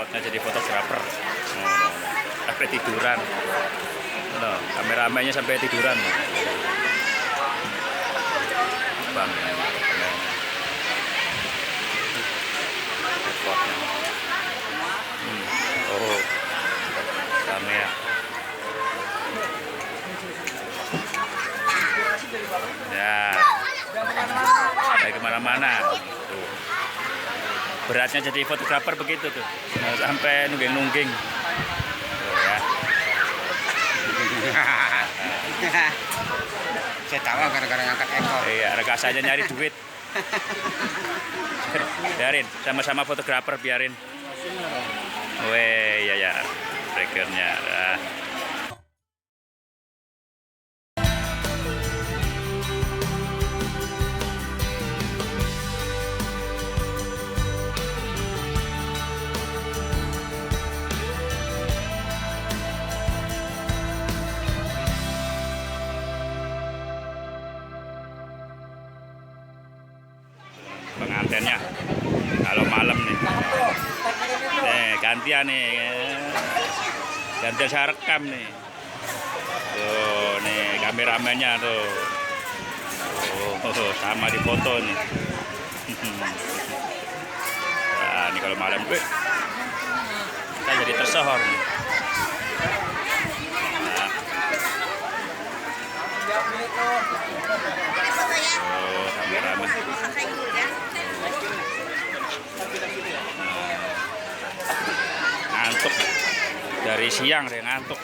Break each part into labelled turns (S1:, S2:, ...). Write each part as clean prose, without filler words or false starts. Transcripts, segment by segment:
S1: beratnya jadi fotografer. Sampai tiduran. Kameramennya sampai tiduran. Bang. Oh, kamera. Ya, kayak kemana-mana. Tuh. Beratnya jadi fotografer begitu tuh, sampai nungging-nungging. Ya.
S2: Saya tahu gara-gara ngangkat ekor.
S1: Iya, rekasanya nyari duit. Biarin, sama-sama fotografer biarin. Weh, ya breakernya. Pengantennya kalau malam nih, gantian nih, gantian saya rekam nih. Tuh nih kameramennya tuh, sama di foto nih. Nah, ini kalau malam gue kita jadi tersohor nih. Nah. Oh, kameramen. Ngantuk dari siang deh, ngantuk.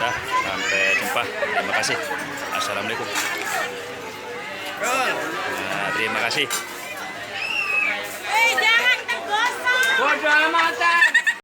S1: Dah, sampai jumpa. Terima kasih. Assalamualaikum. Nah, terima kasih.
S3: Jangan tergosok.
S2: Bodoh amat.